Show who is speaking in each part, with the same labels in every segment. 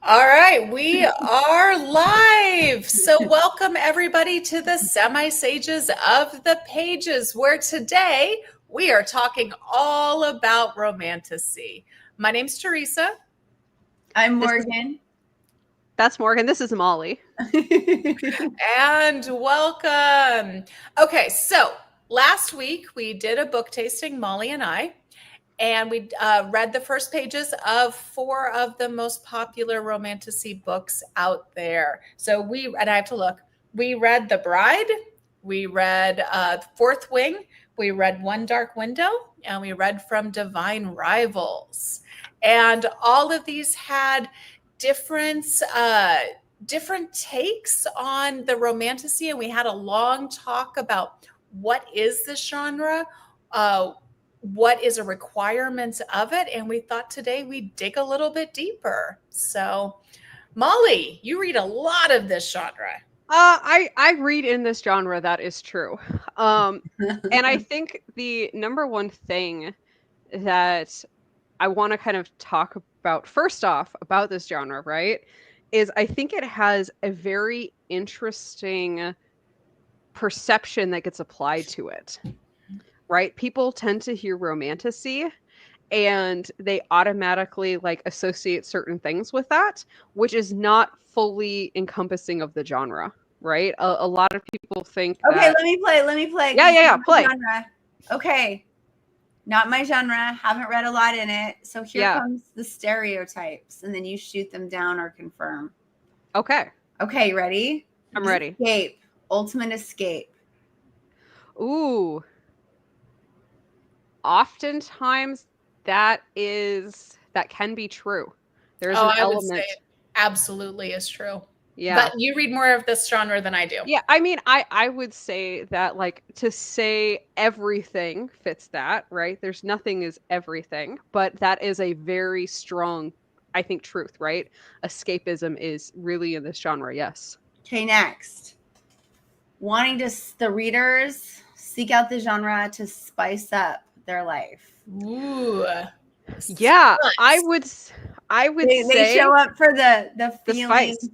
Speaker 1: All right, we are live. So, welcome everybody to the Semi Sages of the Pages, where today we are talking all about romantasy. My name's Teresa.
Speaker 2: I'm Morgan.
Speaker 3: That's Morgan. This is Molly.
Speaker 1: And welcome. Okay, so last week we did a book tasting, Molly and I. And we read the first pages of 4 of the most popular romantasy books out there. So and I have to look. We read The Bride, we read Fourth Wing, we read One Dark Window, and we read From Divine Rivals. And all of these had different takes on the romantasy, and we had a long talk about what is this genre, what is a requirement of it, and we thought today we'd dig a little bit deeper. So, Molly, you read a lot of this genre.
Speaker 3: I read in this genre, that is true. And I think the number one thing that I want to kind of talk about first off about this genre, right, is I think it has a very interesting perception that gets applied to it. Right? People tend to hear romantasy and they automatically like associate certain things with that, which is not fully encompassing of the genre, right? A lot of people think
Speaker 2: Okay,
Speaker 3: that...
Speaker 2: let me play.
Speaker 3: Yeah, play.
Speaker 2: Genre. Okay. Not my genre. Haven't read a lot in it. So here comes the stereotypes, and then you shoot them down or confirm.
Speaker 3: Okay.
Speaker 2: Okay, ready?
Speaker 3: I'm ready.
Speaker 2: Escape. Ultimate escape.
Speaker 3: Ooh. Oftentimes that can be true. There's an element.
Speaker 1: Would say it absolutely is true.
Speaker 3: Yeah.
Speaker 1: But you read more of this genre than I do.
Speaker 3: Yeah, I mean, I would say that, like, to say everything fits that, right? There's nothing is everything, but that is a very strong, I think, truth, right? Escapism is really in this genre, yes.
Speaker 2: Okay, next. Wanting the readers seek out the genre to spice up their life.
Speaker 1: Ooh.
Speaker 3: Yeah, I would say
Speaker 2: they show up for the feeling.
Speaker 3: Spice.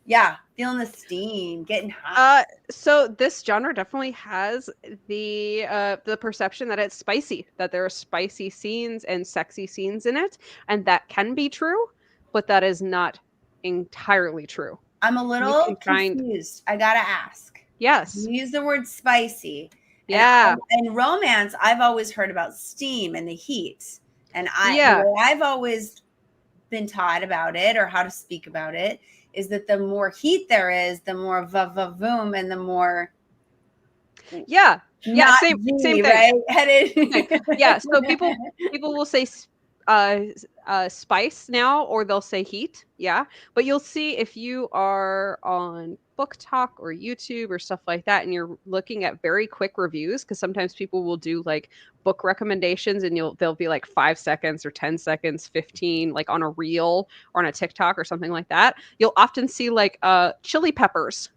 Speaker 2: Yeah, feeling the steam, getting hot.
Speaker 3: So this genre definitely has the perception that it's spicy, that there are spicy scenes and sexy scenes in it, and that can be true, but that is not entirely true.
Speaker 2: I'm a little confused. I gotta ask.
Speaker 3: Yes.
Speaker 2: You use the word spicy.
Speaker 3: Yeah.
Speaker 2: And romance, I've always heard about steam and the heat. And the way I've always been taught about it, or how to speak about it, is that the more heat there is, the more va-va-voom, and the more
Speaker 3: same thing,
Speaker 2: right?
Speaker 3: Yeah, so people will say spice now, or they'll say heat. Yeah, but you'll see if you are on Book Talk or YouTube or stuff like that, and you're looking at very quick reviews, because sometimes people will do like book recommendations, and they'll be like 5 seconds or 10 seconds, 15, like on a reel or on a TikTok or something like that. You'll often see like chili peppers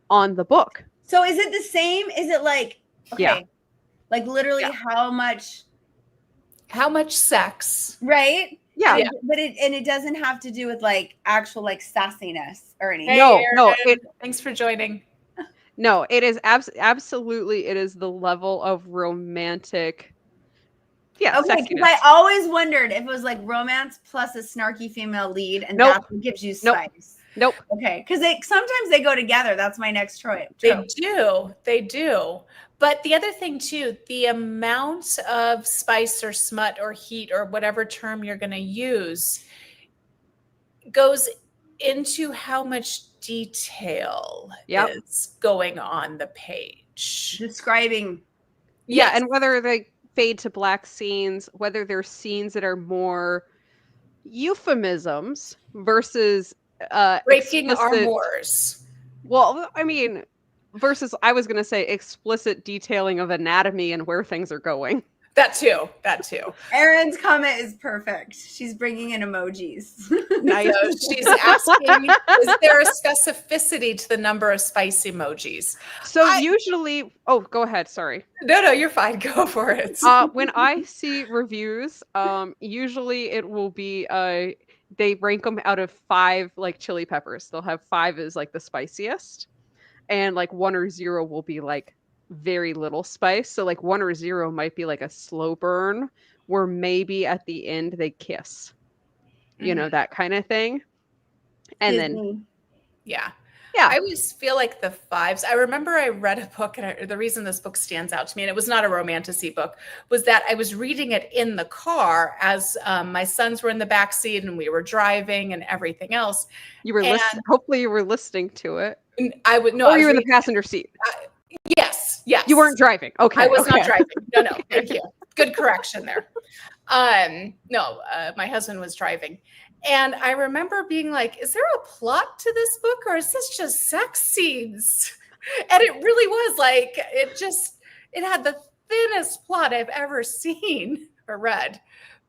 Speaker 3: on the book.
Speaker 2: So is it the same? Is it like, okay, like literally how much
Speaker 1: sex,
Speaker 2: right?
Speaker 3: Yeah.
Speaker 2: But it doesn't have to do with like actual like sassiness or anything.
Speaker 1: Hey, no. Thanks for joining.
Speaker 3: No, it is absolutely. It is the level of romantic. Yeah.
Speaker 2: Okay, because I always wondered if it was like romance plus a snarky female lead, and that's what gives you spice.
Speaker 3: Nope.
Speaker 2: Okay, because sometimes they go together. That's my next choice.
Speaker 1: They do. But the other thing too, the amount of spice or smut or heat or whatever term you're going to use goes into how much detail is going on the page.
Speaker 2: Describing.
Speaker 3: Yeah, and whether they fade to black scenes, whether they're scenes that are more euphemisms versus
Speaker 1: breaking armors.
Speaker 3: Well, I mean, versus, I was going to say, explicit detailing of anatomy and where things are going.
Speaker 1: That too.
Speaker 2: Erin's comment is perfect. She's bringing in emojis.
Speaker 3: Nice.
Speaker 1: So she's asking, is there a specificity to the number of spice emojis?
Speaker 3: So usually, oh, go ahead. Sorry.
Speaker 1: No, you're fine. Go for it.
Speaker 3: When I see reviews, usually it will be they rank them out of 5 like chili peppers. They'll have 5 as like the spiciest, and like 1 or 0 will be like very little spice. So like 1 or 0 might be like a slow burn, where maybe at the end they kiss, you know, that kind of thing. And then,
Speaker 1: yeah.
Speaker 3: Yeah.
Speaker 1: I always feel like the 5s. I remember I read a book, and the reason this book stands out to me, and it was not a Romantasy book, was that I was reading it in the car as my sons were in the back seat and we were driving and everything else.
Speaker 3: You were listening. Hopefully, you were listening to it.
Speaker 1: I would no.
Speaker 3: Or you were in the passenger seat.
Speaker 1: Yes.
Speaker 3: You weren't driving. Okay.
Speaker 1: I was not driving. No. Thank you. Good correction there. No, my husband was driving. And I remember being like, is there a plot to this book, or is this just sex scenes? And it really was like, it had the thinnest plot I've ever seen or read.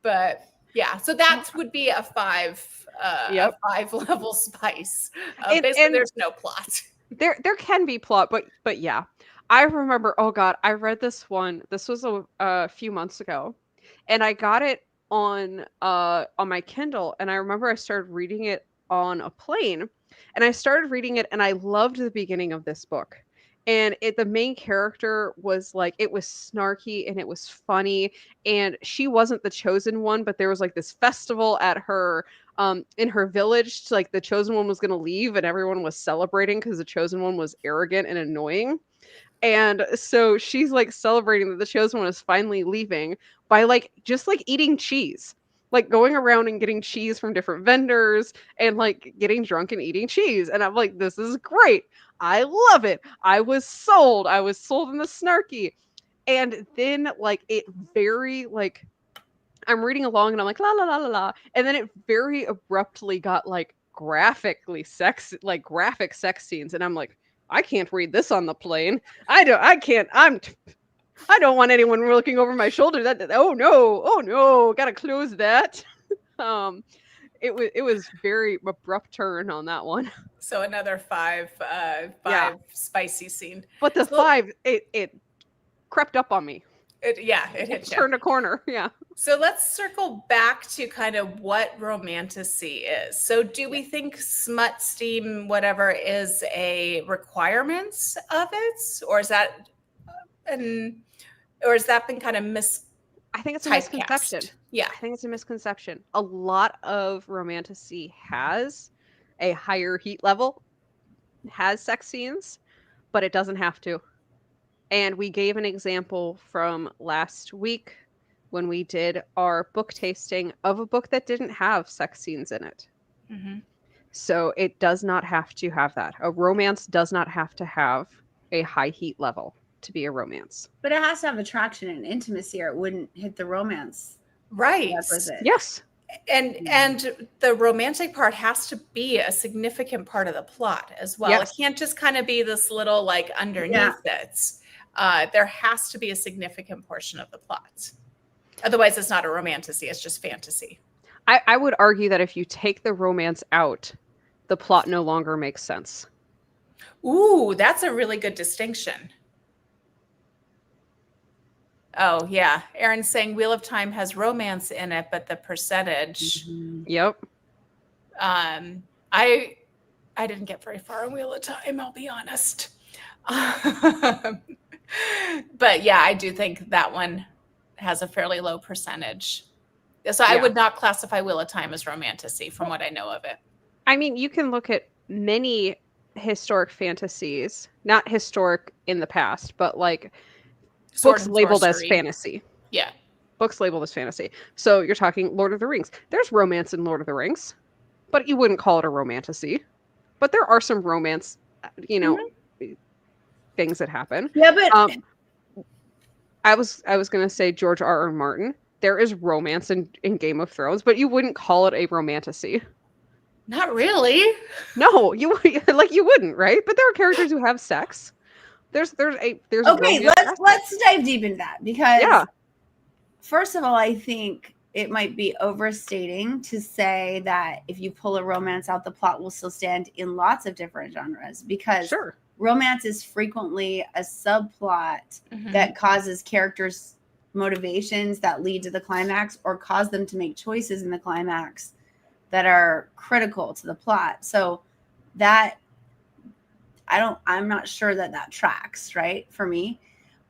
Speaker 1: But yeah, so that would be a 5, a 5-level spice. Basically, there's no plot.
Speaker 3: There can be plot, but yeah. I remember, oh God, I read this one. This was a few months ago, and I got it on my Kindle, and I remember I started reading it on a plane, and I started reading it, and I loved the beginning of this book. And the main character was like, it was snarky and it was funny, and she wasn't the chosen one, but there was like this festival at her in her village, like the chosen one was going to leave, and everyone was celebrating because the chosen one was arrogant and annoying. And so she's like celebrating that the chosen one is finally leaving by like just like eating cheese, like going around and getting cheese from different vendors and like getting drunk and eating cheese. And I'm like, this is great. I love it. I was sold in the snarky. And then like it very like, I'm reading along and I'm like, la la la la la. And then it very abruptly got like graphic sex scenes. And I'm like, I can't read this on the plane. I don't want anyone looking over my shoulder. Oh no, gotta close that. It was very abrupt turn on that one.
Speaker 1: So another 5 spicy scene.
Speaker 3: But the 5, it crept up on me.
Speaker 1: It hit you.
Speaker 3: Turned a corner. Yeah.
Speaker 1: So let's circle back to kind of what Romantasy is. So do we think smut, steam, whatever is a requirement of it, or is that been kind of
Speaker 3: I think it's a misconception.
Speaker 1: Yeah,
Speaker 3: I think it's a misconception. A lot of Romantasy has a higher heat level, has sex scenes, but it doesn't have to. And we gave an example from last week when we did our book tasting of a book that didn't have sex scenes in it.
Speaker 1: Mm-hmm.
Speaker 3: So it does not have to have that. A romance does not have to have a high heat level to be a romance.
Speaker 2: But it has to have attraction and intimacy, or it wouldn't hit the romance.
Speaker 1: Right.
Speaker 3: Yes.
Speaker 1: And the romantic part has to be a significant part of the plot as well. Yes. It can't just kind of be this little like underneath it. There has to be a significant portion of the plot. Otherwise, it's not a romantasy. It's just fantasy.
Speaker 3: I would argue that if you take the romance out, the plot no longer makes sense.
Speaker 1: Ooh, that's a really good distinction. Oh, yeah. Erin's saying Wheel of Time has romance in it, but the percentage.
Speaker 3: Mm-hmm. Yep.
Speaker 1: I didn't get very far on Wheel of Time, I'll be honest. But yeah, I do think that one has a fairly low percentage. So I would not classify Wheel of Time as romantasy from what I know of it.
Speaker 3: I mean, you can look at many historic fantasies, not historic in the past, but like books labeled as fantasy.
Speaker 1: Yeah.
Speaker 3: Books labeled as fantasy. So you're talking Lord of the Rings. There's romance in Lord of the Rings, but you wouldn't call it a romantasy. But there are some romance, things that happen.
Speaker 2: Yeah, but
Speaker 3: I was going to say George R.R. Martin. There is romance in Game of Thrones, but you wouldn't call it a romantasy.
Speaker 1: Not really.
Speaker 3: No, you wouldn't, right? But there are characters who have sex. There's
Speaker 2: okay. Let's dive deep into that, because first of all, I think it might be overstating to say that if you pull a romance out, the plot will still stand in lots of different genres, because romance is frequently a subplot that causes characters' motivations that lead to the climax or cause them to make choices in the climax that are critical to the plot. So that I'm not sure that tracks, right, for me.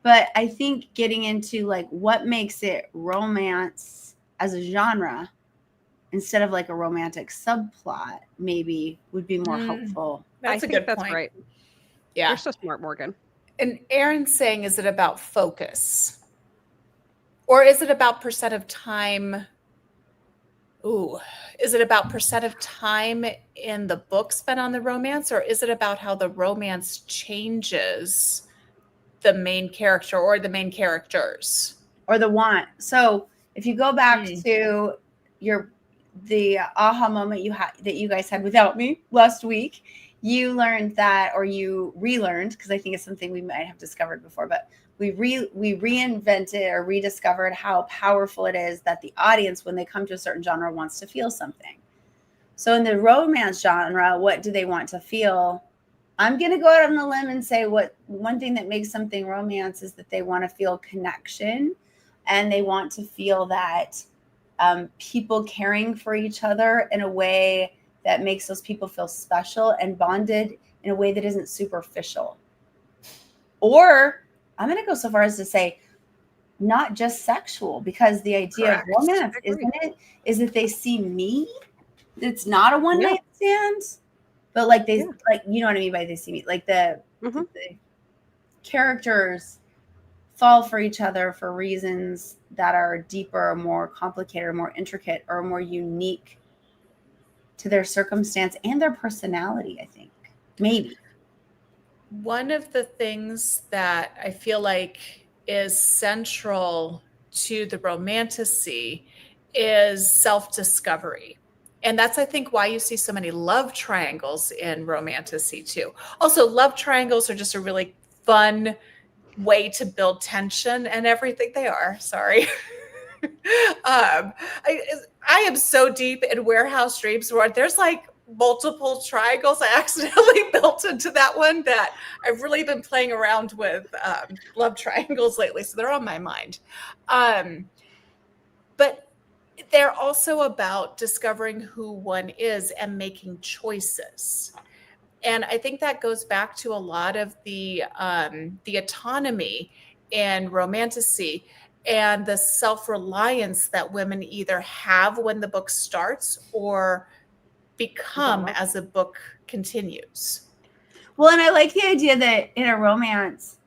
Speaker 2: But I think getting into like what makes it romance as a genre instead of like a romantic subplot maybe would be more helpful.
Speaker 1: That's a good point.
Speaker 3: Right.
Speaker 1: Yeah.
Speaker 3: You're so smart, Morgan.
Speaker 1: And Erin's saying, is it about focus? Or is it about percent of time? Ooh, is it about percent of time in the book spent on the romance? Or is it about how the romance changes the main character or the main characters?
Speaker 2: Or the want. So if you go back to the aha moment that you guys had without me last week, you learned that, or you relearned, because I think it's something we might have discovered before, but we reinvented or rediscovered how powerful it is that the audience, when they come to a certain genre, wants to feel something. So in the romance genre, what do they want to feel? I'm going to go out on a limb and say one thing that makes something romance is that they want to feel connection, and they want to feel that people caring for each other in a way that makes those people feel special and bonded in a way that isn't superficial. Or I'm going to go so far as to say not just sexual, because the idea of romance, isn't it, is that they see me. It's not a one night stand. But like they, like, you know what I mean by they see me, like the characters fall for each other for reasons that are deeper, or more complicated, or more intricate, or more unique to their circumstance and their personality, I think. Maybe.
Speaker 1: One of the things that I feel like is central to the romantasy is self-discovery. And that's, I think, why you see so many love triangles in romantasy too. Also, love triangles are just a really fun way to build tension and everything. They are, sorry. I am so deep in Warehouse Dreams where there's like multiple triangles I accidentally built into that one, that I've really been playing around with love triangles lately. So they're on my mind. But they're also about discovering who one is and making choices. And I think that goes back to a lot of the autonomy in romantasy and the self-reliance that women either have when the book starts or become as the book continues.
Speaker 2: Well, and I like the idea that in a romance,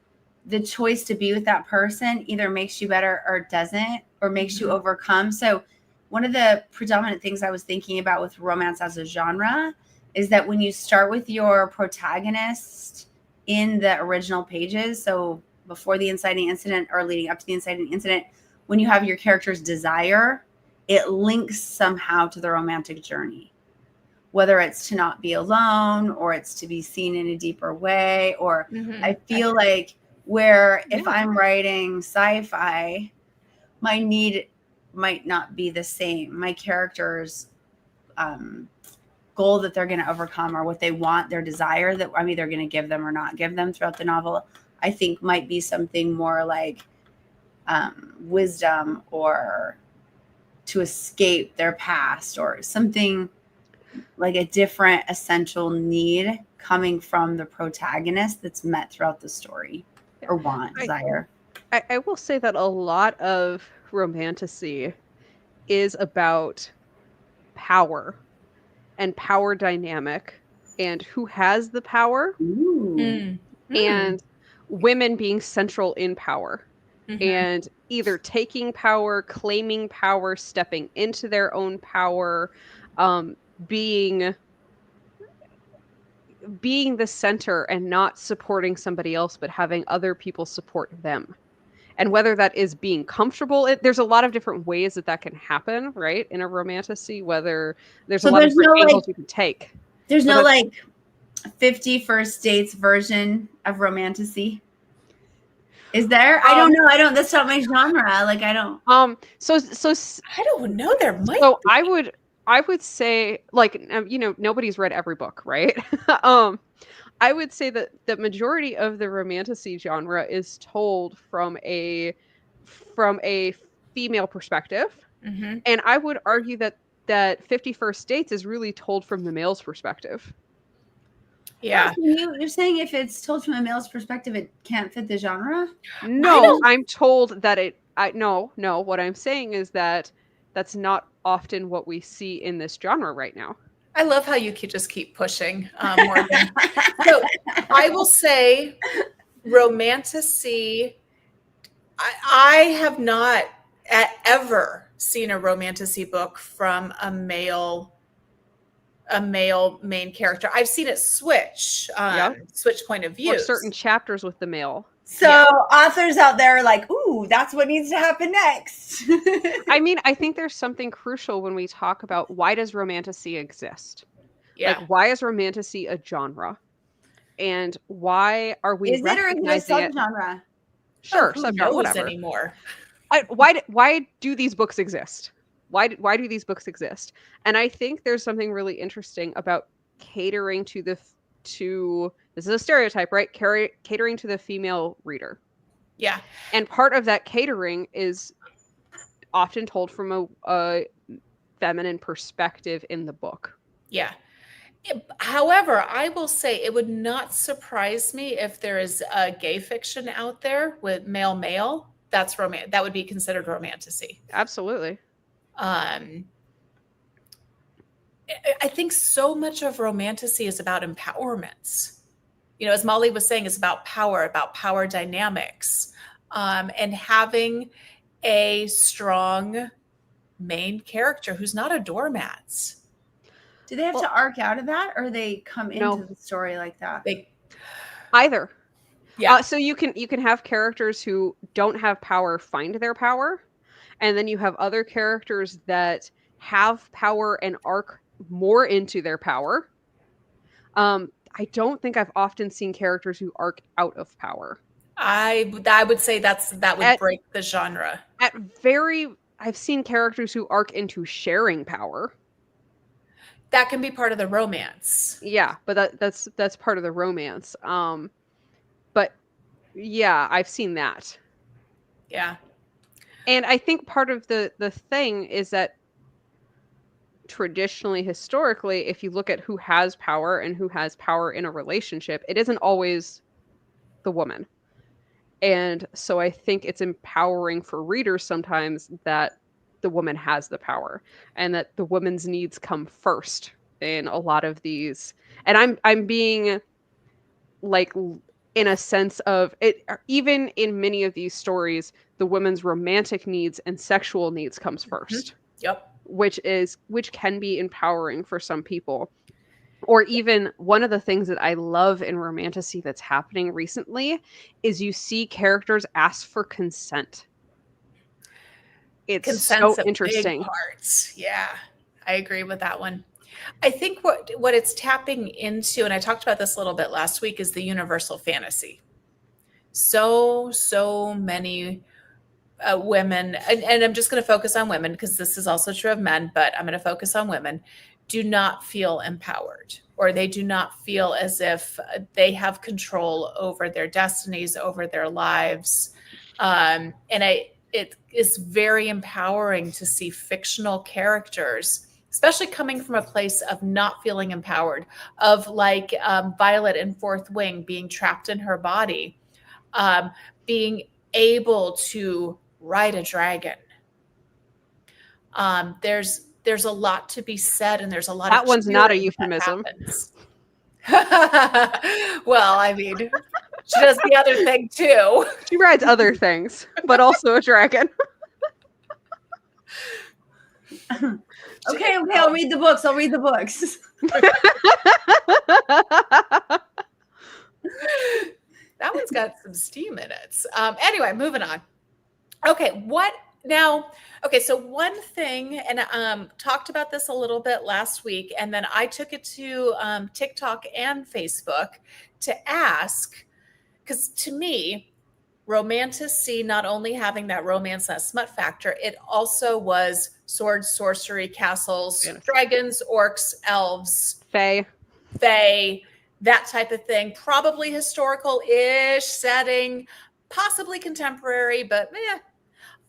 Speaker 2: the choice to be with that person either makes you better or doesn't, or makes you overcome. So one of the predominant things I was thinking about with romance as a genre is that when you start with your protagonist in the original pages, so before the inciting incident or leading up to the inciting incident, when you have your character's desire, it links somehow to the romantic journey, whether it's to not be alone, or it's to be seen in a deeper way. Or I feel like if I'm writing sci-fi, my need might not be the same. My character's goal that they're going to overcome, or what they want, their desire that I'm either going to give them or not give them throughout the novel, I think might be something more like wisdom, or to escape their past, or something like a different essential need coming from the protagonist that's met throughout the story, or desire.
Speaker 3: I will say that a lot of romantasy is about power and power dynamic and who has the power, and women being central in power, and either taking power, claiming power, stepping into their own power, being the center and not supporting somebody else, but having other people support them. And whether that is being comfortable, there's a lot of different ways that can happen, right? In a romantasy, whether there's a lot of different angles you can take.
Speaker 2: There's no like 50 First Dates version of romantasy. Is there? I don't know. I don't. That's not my genre. Like I don't.
Speaker 3: So
Speaker 1: I don't know. There might.
Speaker 3: So
Speaker 1: be.
Speaker 3: I would say, like, you know, nobody's read every book, right? I would say that the majority of the romantasy genre is told from a female perspective,
Speaker 1: Mm-hmm.
Speaker 3: and I would argue that 50 First Dates is really told from the male's perspective.
Speaker 1: Yeah.
Speaker 2: So you're saying if it's told from a male's perspective, it can't fit the genre?
Speaker 3: No, I'm told that no, what I'm saying is that that's not often what we see in this genre right now.
Speaker 1: I love how you just keep pushing, Morgan. So I will say romantasy, I have not ever seen a romantasy book from a male main character. I've seen it switch point of view,
Speaker 3: or certain chapters with the male.
Speaker 2: So authors out there are like, ooh, that's what needs to happen next.
Speaker 3: I mean, I think there's something crucial when we talk about why does romantasy exist?
Speaker 1: Yeah.
Speaker 3: Like, why is romantasy a genre? And why are we recognizing it?
Speaker 2: Subgenre?
Speaker 3: Sure,
Speaker 1: who
Speaker 3: subgenre,
Speaker 1: knows
Speaker 3: whatever.
Speaker 1: anymore?
Speaker 3: Why do these books exist? Why do these books exist? And I think there's something really interesting about catering to this is a stereotype, right? Catering to the female reader.
Speaker 1: Yeah.
Speaker 3: And part of that catering is often told from a feminine perspective in the book.
Speaker 1: Yeah. However, I will say it would not surprise me if there is a gay fiction out there with male. That's that would be considered romantasy.
Speaker 3: Absolutely.
Speaker 1: I think so much of romantasy is about empowerment. You know, as Molly was saying, it's about power dynamics, and having a strong main character who's not a doormat.
Speaker 2: Do they have to arc out of that, or they come into the story like that?
Speaker 3: Either.
Speaker 1: Yeah.
Speaker 3: So you can have characters who don't have power find their power, and then you have other characters that have power and arc more into their power. I don't think I've often seen characters who arc out of power.
Speaker 1: I would say that would break the genre.
Speaker 3: I've seen characters who arc into sharing power.
Speaker 1: That can be part of the romance.
Speaker 3: Yeah, but that's part of the romance. But yeah, I've seen that.
Speaker 1: Yeah.
Speaker 3: And I think part of the thing is that traditionally, historically, if you look at who has power and who has power in a relationship, it isn't always the woman. And so I think it's empowering for readers sometimes that the woman has the power and that the woman's needs come first in a lot of these. And I'm being like, in a sense of it, even in many of these stories, the woman's romantic needs and sexual needs comes first.
Speaker 1: Mm-hmm. Yep.
Speaker 3: Which can be empowering for some people. Or even one of the things that I love in romantasy that's happening recently is you see characters ask for consent. It's
Speaker 1: Consent's
Speaker 3: so interesting.
Speaker 1: Big parts. Yeah, I agree with that one. I think what it's tapping into, and I talked about this a little bit last week, is the universal fantasy. So many women, and I'm just going to focus on women because this is also true of men, but I'm going to focus on women, do not feel empowered, or they do not feel as if they have control over their destinies, over their lives. And it is very empowering to see fictional characters, especially coming from a place of not feeling empowered, of like Violet in Fourth Wing being trapped in her body, being able to ride a dragon. There's a lot to be said, and there's a lot
Speaker 3: that
Speaker 1: of
Speaker 3: one's not a euphemism.
Speaker 1: Well, I mean, she does the other thing too.
Speaker 3: She rides other things, but also a dragon.
Speaker 2: Okay, I'll read the books.
Speaker 1: That one's got some steam in it. Anyway, moving on. Okay, so one thing, and talked about this a little bit last week, and then I took it to TikTok and Facebook to ask, because to me, Romantasy not only having that romance, that smut factor, it also was swords, sorcery, castles,
Speaker 3: Fantasy.
Speaker 1: dragons, orcs, elves,
Speaker 3: fae,
Speaker 1: that type of thing. Probably historical-ish setting, possibly contemporary, but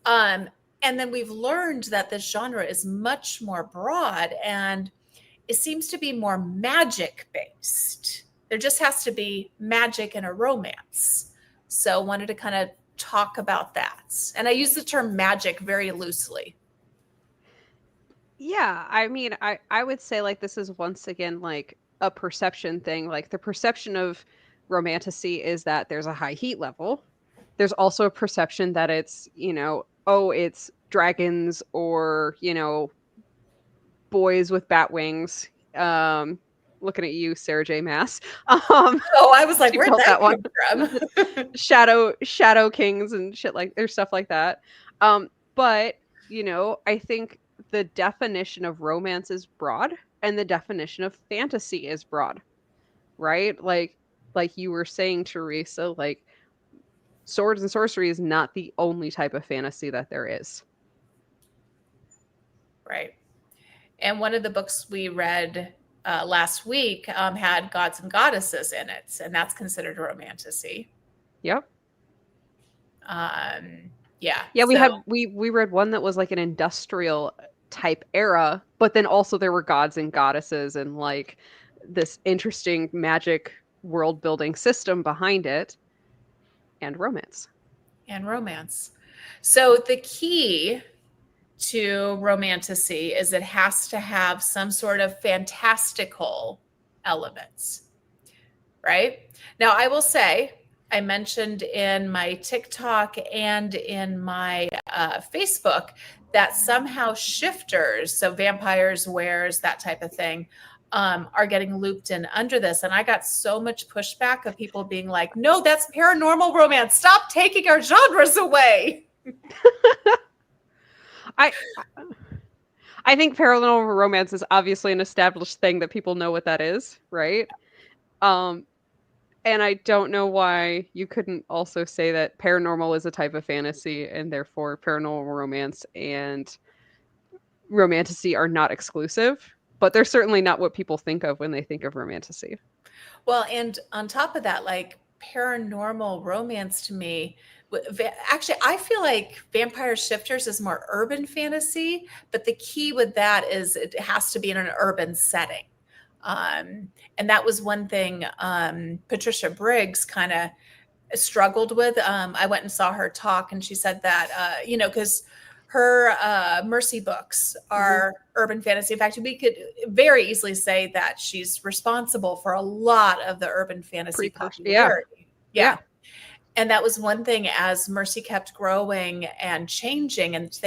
Speaker 1: and then we've learned that this genre is much more broad, and it seems to be more magic based. There just has to be magic and a romance. So wanted to kind of talk about that. And I use the term magic very loosely.
Speaker 3: Yeah, I mean, I would say like this is once again like a perception thing. Like the perception of romantasy is that there's a high heat level. There's also a perception that it's, oh, it's dragons or, boys with bat wings. Looking at you, Sarah J. Mass.
Speaker 1: Oh, I was like,
Speaker 3: she
Speaker 1: where'd
Speaker 3: built
Speaker 1: that
Speaker 3: one.
Speaker 1: come from?
Speaker 3: Shadow kings and shit like there's stuff like that. But I think the definition of romance is broad and the definition of fantasy is broad, right? Like you were saying, Teresa, like swords and sorcery is not the only type of fantasy that there is.
Speaker 1: Right. And one of the books we read last week had gods and goddesses in it, and that's considered a romantasy.
Speaker 3: Yep.
Speaker 1: Yeah.
Speaker 3: Yeah, we read one that was like an industrial type era, but then also there were gods and goddesses and like this interesting magic world building system behind it, and romance.
Speaker 1: So the key to romantasy is it has to have some sort of fantastical elements, right? Now, I will say, I mentioned in my TikTok and in my Facebook that somehow shifters, so vampires, wares, that type of thing, are getting looped in under this. And I got so much pushback of people being like, no, that's paranormal romance. Stop taking our genres away.
Speaker 3: I think paranormal romance is obviously an established thing that people know what that is, right? And I don't know why you couldn't also say that paranormal is a type of fantasy and therefore paranormal romance and romantasy are not exclusive, but they're certainly not what people think of when they think of romantasy.
Speaker 1: Well, and on top of that, like paranormal romance to me, actually, I feel like Vampire Shifters is more urban fantasy, but the key with that is it has to be in an urban setting. And that was one thing Patricia Briggs kind of struggled with. I went and saw her talk, and she said that, because her Mercy books are urban fantasy. In fact, we could very easily say that she's responsible for a lot of the urban fantasy popularity. Yeah. And that was one thing as Mercy kept growing and changing, and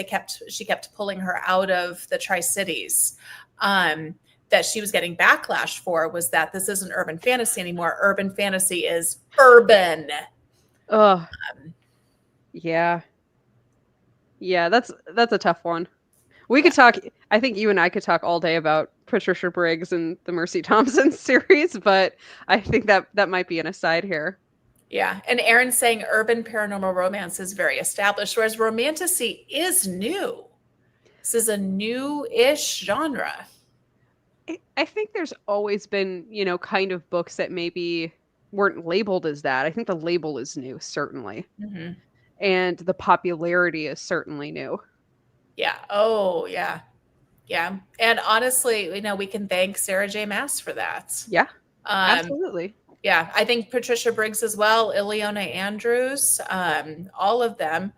Speaker 1: she kept pulling her out of the Tri-Cities. That she was getting backlash for was that this isn't urban fantasy anymore. Urban fantasy is urban.
Speaker 3: Yeah. Yeah, that's a tough one. We could talk, I think you and I could talk all day about Patricia Briggs and the Mercy Thompson series, but I think that might be an aside here.
Speaker 1: Yeah. And Aaron's saying urban paranormal romance is very established, whereas romantasy is new. This is a new-ish genre.
Speaker 3: I think there's always been, kind of books that maybe weren't labeled as that. I think the label is new, certainly.
Speaker 1: Mm-hmm.
Speaker 3: And the popularity is certainly new.
Speaker 1: Yeah. Oh, yeah. Yeah. And honestly, we can thank Sarah J. Maas for that.
Speaker 3: Yeah, absolutely.
Speaker 1: Yeah. I think Patricia Briggs as well, Ileana Andrews, all of them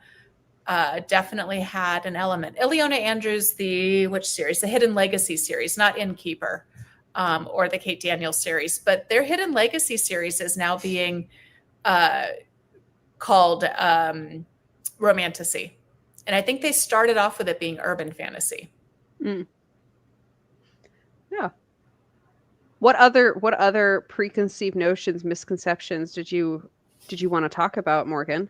Speaker 1: definitely had an element. Ileana Andrews, which series? The Hidden Legacy series, not Innkeeper, or the Kate Daniels series, but their Hidden Legacy series is now being called Romantasy. And I think they started off with it being urban fantasy.
Speaker 3: Mm. Yeah. What other preconceived notions, misconceptions did you want to talk about, Morgan?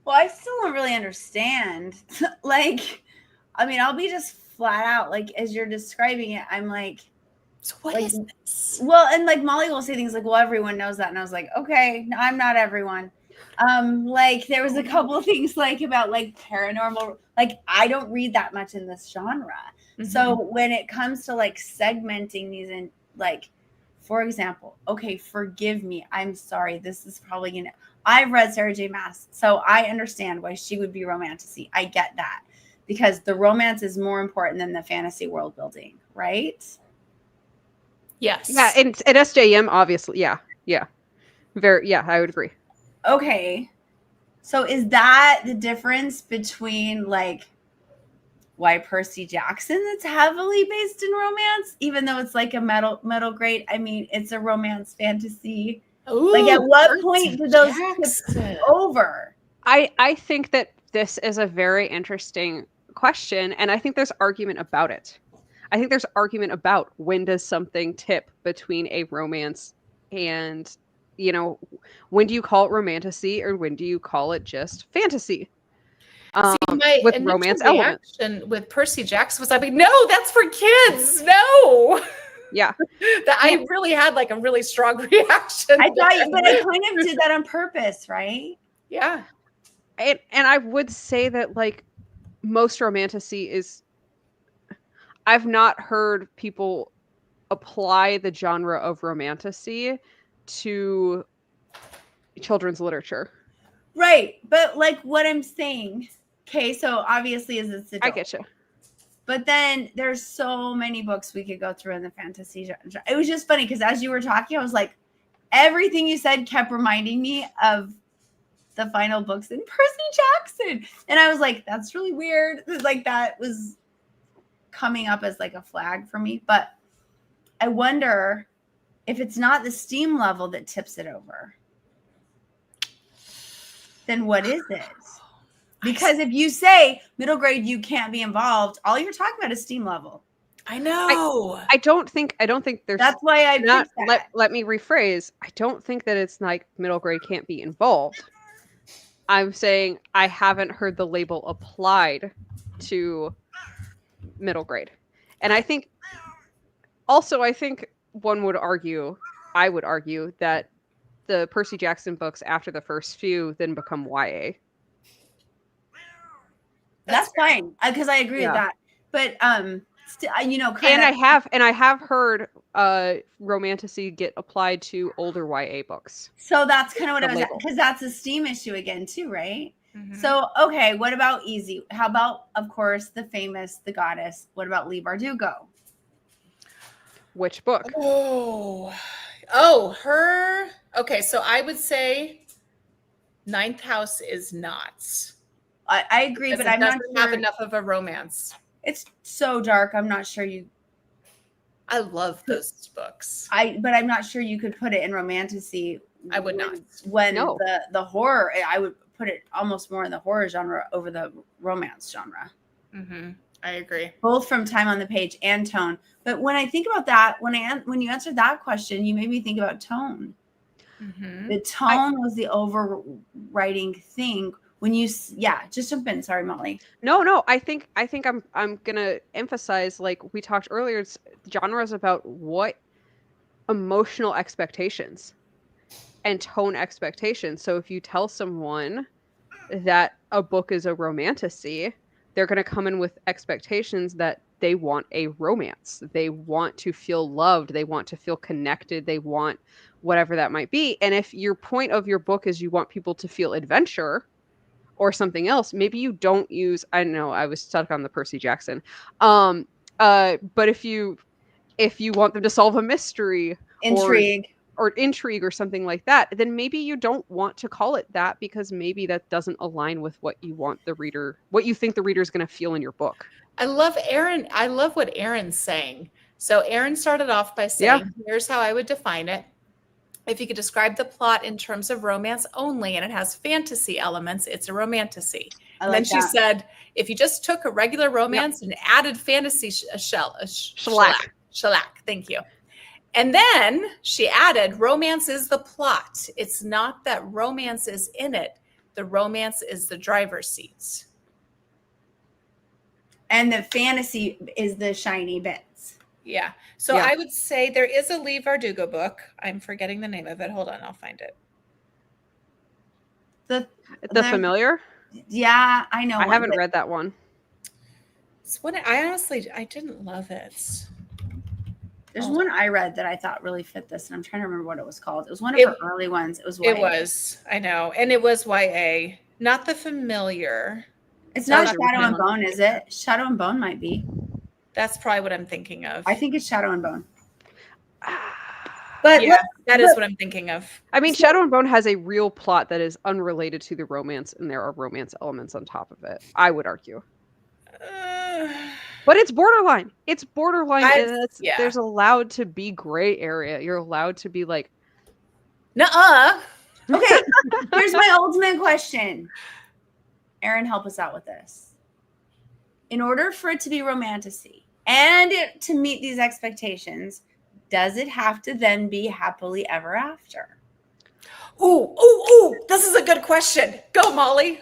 Speaker 2: Well, I still don't really understand. I'll be just flat out, like, as you're describing it, I'm like,
Speaker 1: so what is this?
Speaker 2: Well, and like Molly will say things like, well, everyone knows that. And I was like, okay, no, I'm not everyone. Like there was a couple of things like about like paranormal, like I don't read that much in this genre. So when it comes to like segmenting these in, like, for example, okay, forgive me, I'm sorry, this is probably gonna, I've read Sarah J Maas, so I understand why she would be romantasy. I get that, because the romance is more important than the fantasy world building, right?
Speaker 1: Yes.
Speaker 3: Yeah, and SJM, obviously, yeah. Very, yeah, I would agree.
Speaker 2: Okay. So is that the difference between like why Percy Jackson that's heavily based in romance, even though it's like a middle grade? I mean, it's a romance fantasy.
Speaker 1: Ooh,
Speaker 2: like at what
Speaker 1: Percy
Speaker 2: point did those
Speaker 1: Jackson.
Speaker 2: tip over?
Speaker 3: I think that this is a very interesting question, and I think there's argument about it. I think there's argument about when does something tip between a romance and, you know, when do you call it romantasy or when do you call it just fantasy?
Speaker 1: See, my
Speaker 3: with
Speaker 1: initial
Speaker 3: romance elements.
Speaker 1: reaction with Percy Jackson was, I mean, no, that's for kids. No.
Speaker 3: Yeah.
Speaker 1: I really had like a really strong reaction.
Speaker 2: I thought, but I kind of did that on purpose, right?
Speaker 1: Yeah.
Speaker 3: And I would say that like most romantasy is, I've not heard people apply the genre of romantasy to children's literature.
Speaker 2: Right. But like what I'm saying, okay, so obviously is it's adult.
Speaker 3: I get you.
Speaker 2: But then there's so many books we could go through in the fantasy genre. It was just funny because as you were talking, I was like, everything you said kept reminding me of the final books in Percy Jackson. And I was like, that's really weird. Like that was coming up as like a flag for me. But I wonder if it's not the steam level that tips it over, then what is it? Because if you say middle grade, you can't be involved, all you're talking about is steam level.
Speaker 1: I know.
Speaker 3: I don't think there's,
Speaker 2: that's why I
Speaker 3: not
Speaker 2: that.
Speaker 3: let me rephrase. I don't think that it's like middle grade can't be involved. I'm saying I haven't heard the label applied to middle grade. And I think one would argue, I would argue that the Percy Jackson books after the first few then become YA.
Speaker 2: That's fine because I agree with that. But you know,
Speaker 3: and I have heard romantasy get applied to older YA books.
Speaker 2: So that's kind of what I was at, because that's a steam issue again too, right? So okay, what about easy? How about, of course, the famous The Goddess? What about Leigh Bardugo?
Speaker 3: Which book?
Speaker 1: Her. Okay, so I would say Ninth House is not.
Speaker 2: I agree, but I'm not sure.
Speaker 1: Have enough of a romance.
Speaker 2: It's so dark. I'm not sure you.
Speaker 1: I love those books.
Speaker 2: But I'm not sure you could put it in romantasy.
Speaker 1: I would not.
Speaker 2: When the horror, I would put it almost more in the horror genre over the romance genre.
Speaker 1: I agree.
Speaker 2: Both from time on the page and tone. But when I think about that, when you answered that question, you made me think about tone. The tone was the overriding thing. When you, just jump in. Sorry, Molly.
Speaker 3: No. I think I'm gonna emphasize, like we talked earlier, it's genres about what emotional expectations and tone expectations. So if you tell someone that a book is a romantasy, they're gonna come in with expectations that they want a romance. They want to feel loved. They want to feel connected. They want whatever that might be. And if your point of your book is you want people to feel adventure or something else, maybe you don't use, I don't know, I was stuck on the Percy Jackson. But if you want them to solve a mystery, or intrigue or something like that, then maybe you don't want to call it that, because maybe that doesn't align with what you want the reader, what you think the reader is going to feel in your book.
Speaker 1: I love what Erin's saying. So Erin started off by saying, here's how I would define it. If you could describe the plot in terms of romance only and it has fantasy elements, it's a romantasy. And then she said, if you just took a regular romance and added fantasy shellac. Thank you. And then she added, romance is the plot. It's not that romance is in it. The romance is the driver's seats.
Speaker 2: And the fantasy is the shiny bits.
Speaker 1: Yeah. So I would say there is a Leigh Bardugo book. I'm forgetting the name of it. Hold on, I'll find it.
Speaker 3: The
Speaker 2: They're-
Speaker 3: Familiar?
Speaker 2: Yeah, I know.
Speaker 3: I
Speaker 2: one,
Speaker 3: haven't
Speaker 2: but
Speaker 3: read that one.
Speaker 1: It's one I honestly I didn't love it.
Speaker 2: There's
Speaker 1: Hold
Speaker 2: one
Speaker 1: on.
Speaker 2: I read that I thought really fit this, and I'm trying to remember what it was called. It was one of
Speaker 1: It-
Speaker 2: her early ones. It was
Speaker 1: It
Speaker 2: YA.
Speaker 1: was, I know, and it was YA, not The Familiar.
Speaker 2: It's
Speaker 3: That
Speaker 2: not
Speaker 3: was the
Speaker 2: Shadow
Speaker 3: original
Speaker 2: and
Speaker 3: one.
Speaker 2: Bone, is it? Shadow and Bone might be.
Speaker 1: That's probably what I'm thinking of.
Speaker 2: I think it's Shadow and Bone. But
Speaker 1: Yeah, that is what I'm thinking of.
Speaker 3: I mean, Shadow and Bone has a real plot that is unrelated to the romance, and there are romance elements on top of it, I would argue. But it's borderline. It's borderline.
Speaker 1: Yeah.
Speaker 3: There's allowed to be gray area. You're allowed to be like,
Speaker 1: nuh-uh.
Speaker 2: Okay, here's my ultimate question. Erin, help us out with this. In order for it to be romantasy and to meet these expectations, does it have to then be happily ever after?
Speaker 1: Ooh, this is a good question. Go, Molly.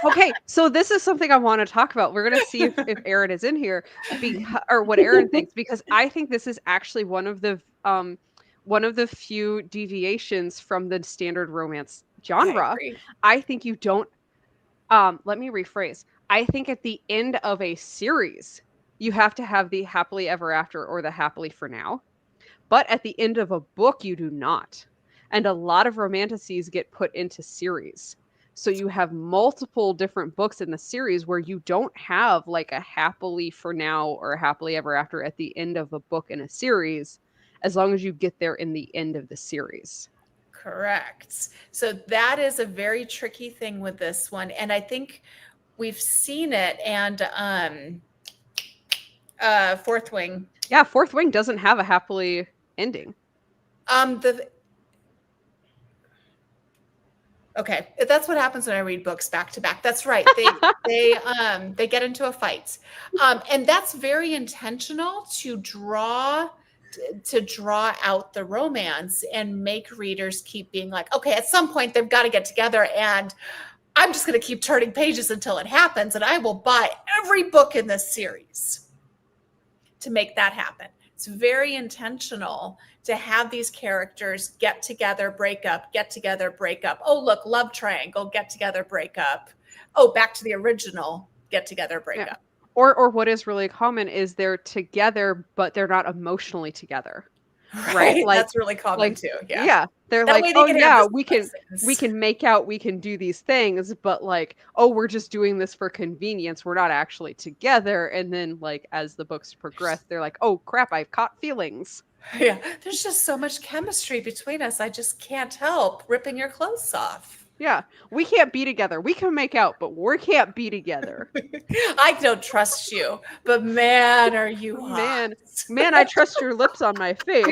Speaker 3: okay, so this is something I want to talk about. We're gonna see if Erin is in here, or what Erin thinks, because I think this is actually one of the few deviations from the standard romance genre. I think you don't. Let me rephrase. I think at the end of a series, you have to have the happily ever after or the happily for now. But at the end of a book, you do not. And a lot of romantasies get put into series. So you have multiple different books in the series where you don't have like a happily for now or a happily ever after at the end of a book in a series, as long as you get there in the end of the series.
Speaker 1: Correct. So that is a very tricky thing with this one. And I think we've seen it. And Fourth Wing.
Speaker 3: Yeah, Fourth Wing doesn't have a happily ending.
Speaker 1: Okay, that's what happens when I read books back to back. That's right. They get into a fight, and that's very intentional to draw out the romance and make readers keep being like, okay, at some point they've got to get together, and I'm just going to keep turning pages until it happens, and I will buy every book in this series to make that happen. It's very intentional to have these characters get together, break up, get together, break up. Oh, look, love triangle, get together, break up. Oh, back to the original, get together, break up.
Speaker 3: Or what is really common is they're together, but they're not emotionally together. Right?
Speaker 1: Like, that's really common too. Yeah.
Speaker 3: Yeah. They're that like, oh yeah, we can make out, we can do these things, but like, oh, we're just doing this for convenience. We're not actually together. And then like as the books progress, they're like, oh crap, I've caught feelings.
Speaker 1: Yeah. There's just so much chemistry between us. I just can't help ripping your clothes off.
Speaker 3: Yeah, we can't be together. We can make out, but we can't be together.
Speaker 1: I don't trust you, but man, are you hot.
Speaker 3: Man, I trust your lips on my face.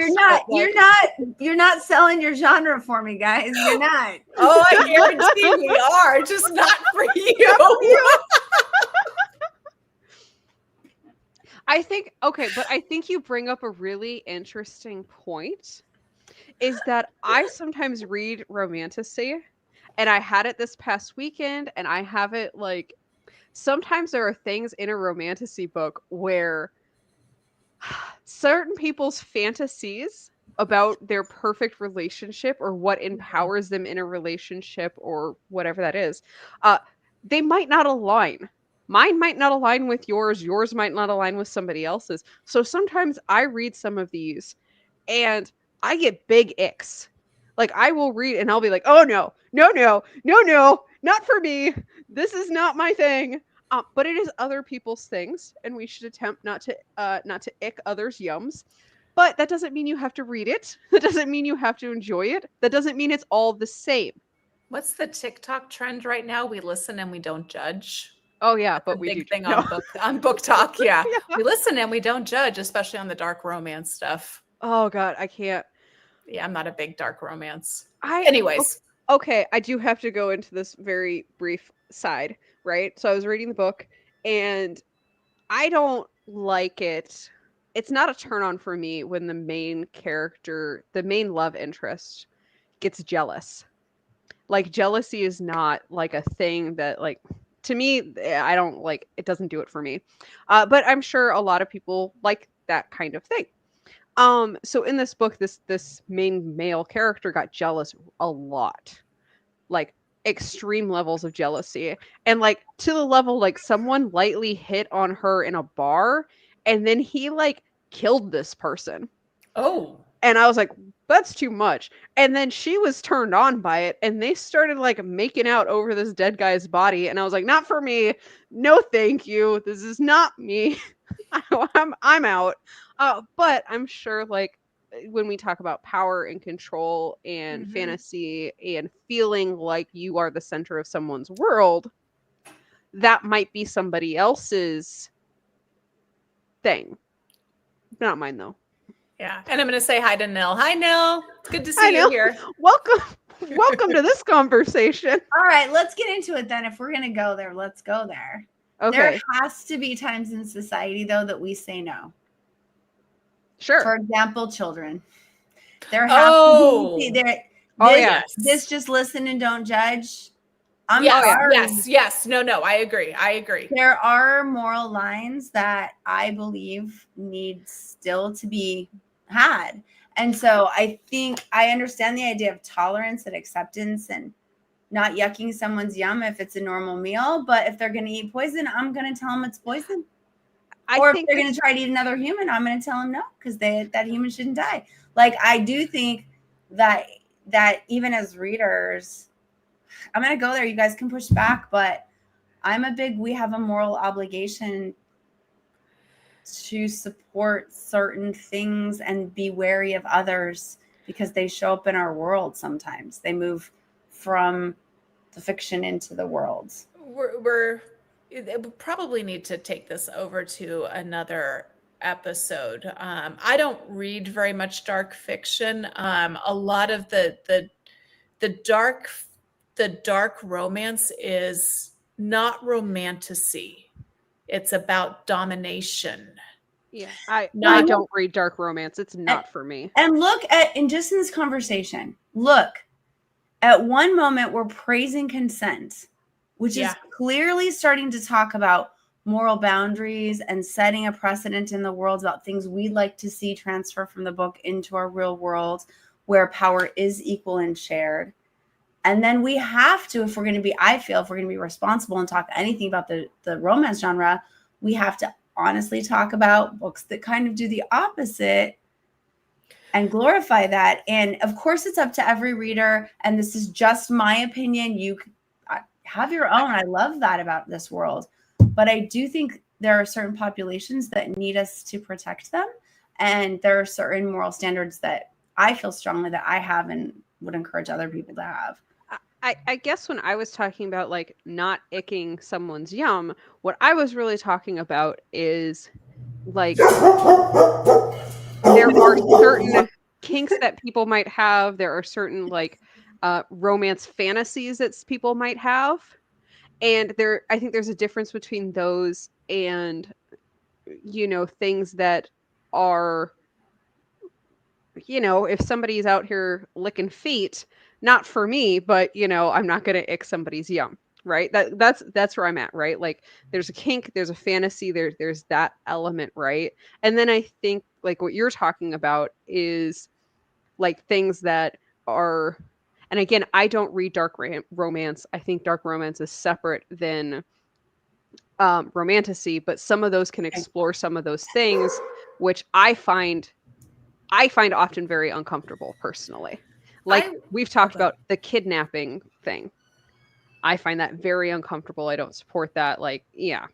Speaker 2: You're not selling your genre for me, guys. You're not.
Speaker 1: Oh, I guarantee we are, just not for you.
Speaker 3: I think, okay, but I think you bring up a really interesting point, is that I sometimes read romantasy. And I had it this past weekend, and I have it like sometimes there are things in a romantasy book where certain people's fantasies about their perfect relationship or what empowers them in a relationship or whatever that is, they might not align. Mine might not align with yours. Yours might not align with somebody else's. So sometimes I read some of these and I get big icks. Like I will read and I'll be like, oh no, not for me. This is not my thing. But it is other people's things, and we should attempt not to ick others' yums. But that doesn't mean you have to read it. That doesn't mean you have to enjoy it. That doesn't mean it's all the same.
Speaker 1: What's the TikTok trend right now? We listen and we don't judge.
Speaker 3: Oh yeah,
Speaker 1: That's
Speaker 3: but we
Speaker 1: big
Speaker 3: do
Speaker 1: thing on book talk. Yeah. We listen and we don't judge, especially on the dark romance stuff.
Speaker 3: Oh god, I can't.
Speaker 1: Yeah, I'm not a big dark romance. Anyways.
Speaker 3: Okay, I do have to go into this very brief side, right? So I was reading the book and I don't like it. It's not a turn on for me when the main character, the main love interest, gets jealous. Like jealousy is not like a thing that like to me, I don't like it, doesn't do it for me. But I'm sure a lot of people like that kind of thing. So in this book, this main male character got jealous a lot. Like extreme levels of jealousy, and like to the level like someone lightly hit on her in a bar and then he like killed this person.
Speaker 1: Oh.
Speaker 3: And I was like, that's too much. And then she was turned on by it and they started like making out over this dead guy's body. And I was like, not for me. No, thank you. This is not me. I'm out. But I'm sure like when we talk about power and control and fantasy and feeling like you are the center of someone's world, that might be somebody else's thing. Not mine though.
Speaker 1: Yeah. And I'm going to say hi to Nell. Hi, Nell. It's good to
Speaker 3: Hi,
Speaker 1: see you
Speaker 3: Nell.
Speaker 1: here.
Speaker 3: Welcome to this conversation.
Speaker 2: All right, let's get into it then. If we're going to go there, let's go there.
Speaker 3: Okay.
Speaker 2: There has to be times in society, though, that we say no.
Speaker 3: Sure.
Speaker 2: For example, children. There has to be there. This just listen and don't judge. I'm sorry.
Speaker 1: Yes. No, I agree.
Speaker 2: There are moral lines that I believe need still to be had. And so I think I understand the idea of tolerance and acceptance and not yucking someone's yum if it's a normal meal. But if they're going to eat poison, I'm going to tell them it's poison. Or if they're going to try to eat another human, I'm going to tell them no, because that human shouldn't die. Like, I do think that even as readers, I'm going to go there. You guys can push back, but we have a moral obligation to support certain things and be wary of others because they show up in our world sometimes. They move from the fiction into the world.
Speaker 1: We probably need to take this over to another episode. I don't read very much dark fiction. A lot of the dark romance is not romantasy. It's about domination.
Speaker 3: Yeah, I don't read dark romance. It's not for me.
Speaker 2: And look at, in just in this conversation, look, at one moment we're praising consent, which is clearly starting to talk about moral boundaries and setting a precedent in the world about things we'd like to see transfer from the book into our real world where power is equal and shared. And then we have to, if we're going to be responsible and talk anything about the romance genre, we have to honestly talk about books that kind of do the opposite and glorify that. And of course, it's up to every reader. And this is just my opinion. You have your own. I love that about this world. But I do think there are certain populations that need us to protect them. And there are certain moral standards that I feel strongly that I have and would encourage other people to have.
Speaker 3: I guess when I was talking about like not icking someone's yum, what I was really talking about is like there are certain kinks that people might have. There are certain like romance fantasies that people might have. And I think there's a difference between those and, things that are, if somebody's out here licking feet, not for me, but I'm not going to ick somebody's yum, right? That's where I'm at, right? Like there's a kink, there's a fantasy, there's that element, right? And then I think like what you're talking about is like things that are, and again, I don't read dark romance. I think dark romance is separate than romantasy, but some of those can explore some of those things, which I find often very uncomfortable personally. Like we've talked about the kidnapping thing. I find that very uncomfortable. I don't support that. Like, yeah.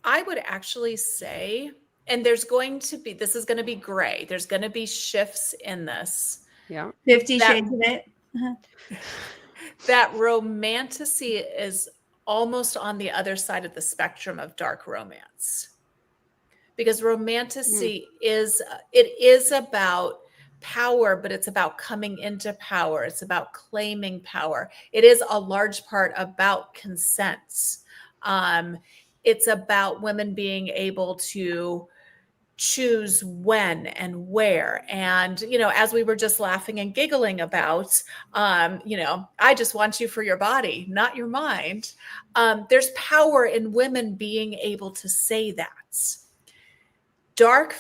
Speaker 1: I would actually say, and this is going to be gray. There's going to be shifts in this.
Speaker 2: Yeah. 50 Shades of it.
Speaker 1: That romantasy is almost on the other side of the spectrum of dark romance. Because romantasy is about power, but it's about coming into power. It's about claiming power. It is a large part about consent. It's about women being able to choose when and where. And, as we were just laughing and giggling about, I just want you for your body, not your mind. There's power in women being able to say that. Dark